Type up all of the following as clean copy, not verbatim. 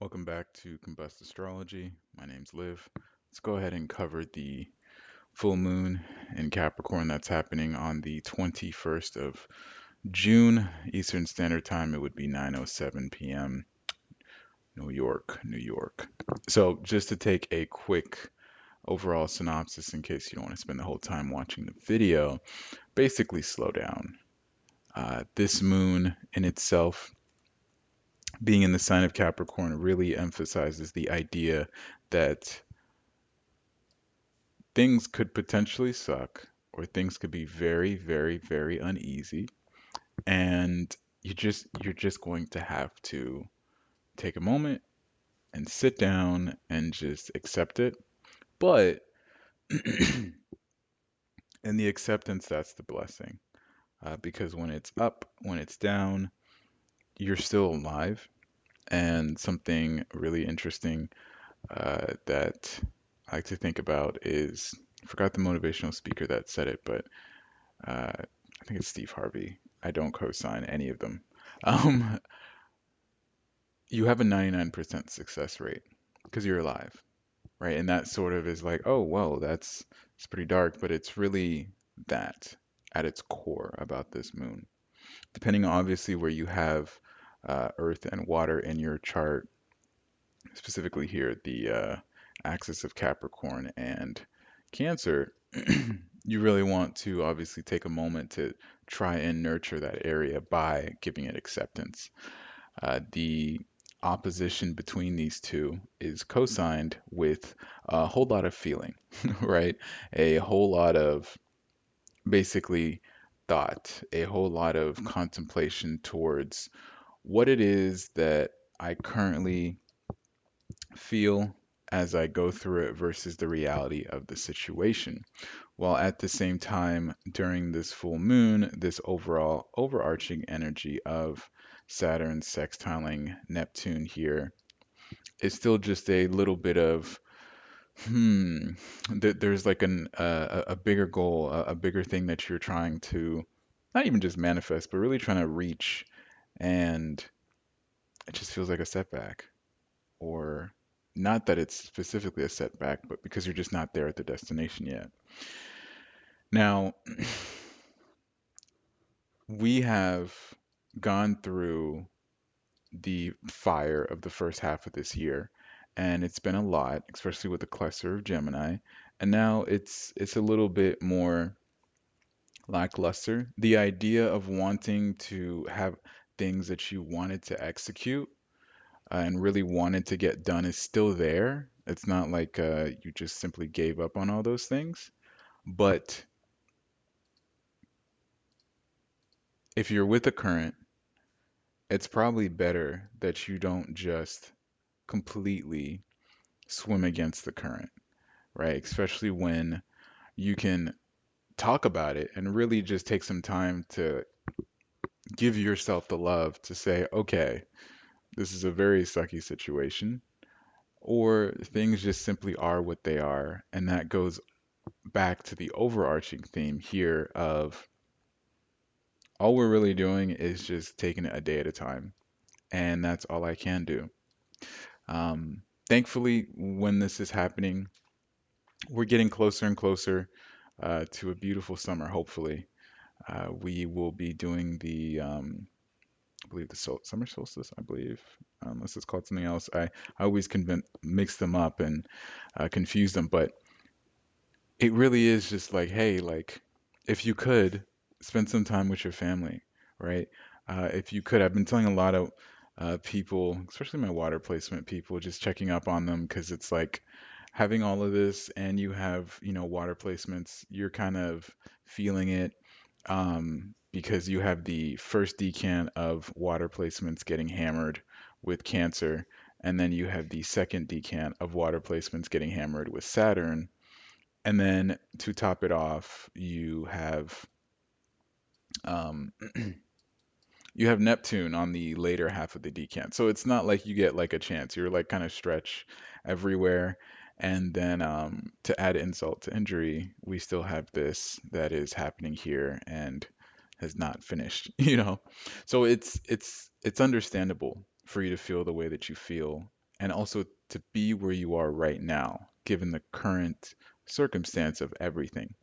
Welcome back to Combust Astrology. My name's Liv. Let's go ahead and cover the full moon in Capricorn that's happening on the 21st of June, Eastern Standard Time. It would be 9:07 p.m. New York, New York. So, just to take a quick overall synopsis in case you don't want to spend the whole time watching the video, basically slow down. This moon in itself being in the sign of Capricorn really emphasizes the idea that things could potentially suck or things could be very, very, very uneasy. And you're just going to have to take a moment and sit down and just accept it. But in the acceptance, that's the blessing. Because when it's up, when it's down, you're still alive. And something really interesting that I like to think about is I forgot the motivational speaker that said it, but I think it's Steve Harvey. I don't co-sign any of them. Um, you have a 99% success rate because you're alive, right? And that sort of is like, oh, well, that's it's pretty dark, but it's really that at its core about this moon. Depending obviously where you have Earth and water in your chart, specifically here, the axis of Capricorn and Cancer, you really want to obviously take a moment to try and nurture that area by giving it acceptance. The opposition between these two is cosigned with a whole lot of feeling, right? A whole lot of basically thought, a whole lot of contemplation towards what it is that I currently feel as I go through it versus the reality of the situation. While at the same time, during this full moon, this overall overarching energy of Saturn sextiling Neptune here is still just a little bit of, hmm, there's like a bigger goal, a bigger thing that you're trying to not even just manifest, but really trying to reach, and it just feels like a setback. Or not that it's specifically a setback, but because you're just not there at the destination yet. Now, we have gone through the fire of the first half of this year, and it's been a lot, especially with the cluster of Gemini. And now it's a little bit more lackluster. The idea of wanting to have things that you wanted to execute and really wanted to get done is still there. It's not like you just simply gave up on all those things. But if you're with the current, it's probably better that you don't just completely swim against the current, right? Especially when you can talk about it and really just take some time to give yourself the love to say, okay, this is a very sucky situation, or things just simply are what they are. And that goes back to the overarching theme here of all we're really doing is just taking it a day at a time. And that's all I can do. Thankfully, when this is happening, we're getting closer and closer to a beautiful summer, hopefully. We will be doing I believe the summer solstice, I believe, unless it's called something else. I always mix them up and confuse them, but it really is just like, hey, like if you could spend some time with your family, right? If you could, I've been telling a lot of people, especially my water placement people, just checking up on them because it's like having all of this and you have, water placements, you're kind of feeling it because you have the first decant of water placements getting hammered with Cancer, and then you have the second decant of water placements getting hammered with Saturn. And then to top it off, um, you have Neptune on the later half of the decant. So it's not like you get like a chance. You're like kind of stretch everywhere. And then to add insult to injury, we still have this that is happening here and has not finished, So it's understandable for you to feel the way that you feel. and also to be where you are right now, given the current circumstance of everything.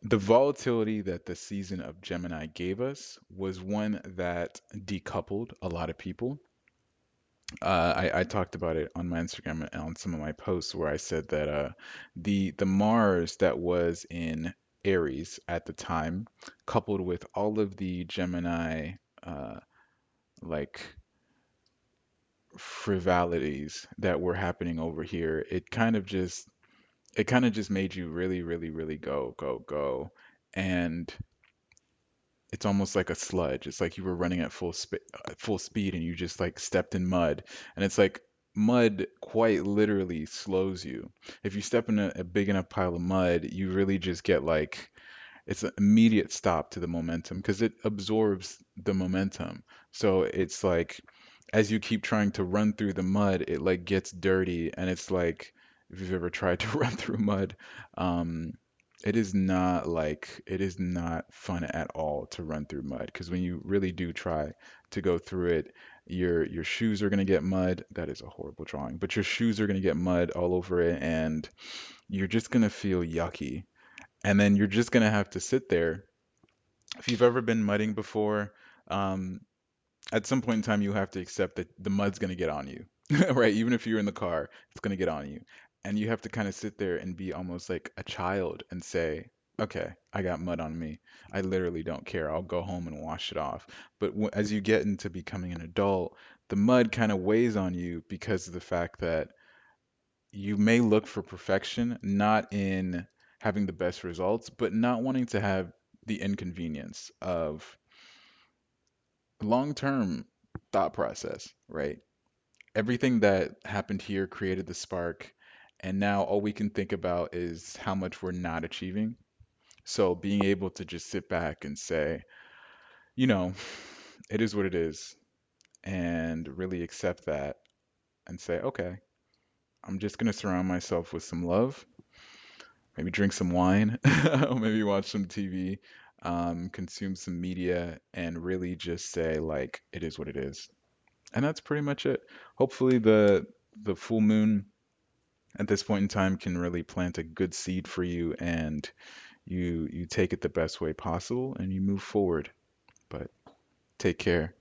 The volatility that the season of Gemini gave us was one that decoupled a lot of people. I talked about it on my Instagram and on some of my posts where I said that the Mars that was in Aries at the time, coupled with all of the Gemini uh, like frivolities that were happening over here, it kind of just made you really, really, really go, go, go. And it's almost like a sludge. It's like you were running at full speed and you just like stepped in mud. And it's like mud quite literally slows you. If you step in a big enough pile of mud, you really just get like it's an immediate stop to the momentum because it absorbs the momentum. So it's like as you keep trying to run through the mud, it like gets dirty and it's like if you've ever tried to run through mud, um, it is not fun at all to run through mud because when you really do try to go through it, your shoes are gonna get mud. That is a horrible drawing, but your shoes are gonna get mud all over it and you're just gonna feel yucky. And then you're just gonna have to sit there. If you've ever been mudding before, um, at some point in time you have to accept that the mud's going to get on you, right? Even if you're in the car, it's going to get on you. And you have to kind of sit there and be almost like a child and say, okay, I got mud on me. I literally don't care. I'll go home and wash it off. But as you get into becoming an adult, the mud kind of weighs on you because of the fact that you may look for perfection, not in having the best results, but not wanting to have the inconvenience of long-term thought process, right? Everything that happened here created the spark, and now all we can think about is how much we're not achieving. So being able to just sit back and say, you know, it is what it is, and really accept that and say, okay, I'm just gonna surround myself with some love, maybe drink some wine, maybe watch some TV, consume some media, and really just say like, it is what it is. And that's pretty much it. Hopefully the full moon at this point in time can really plant a good seed for you and you take it the best way possible and you move forward. But take care.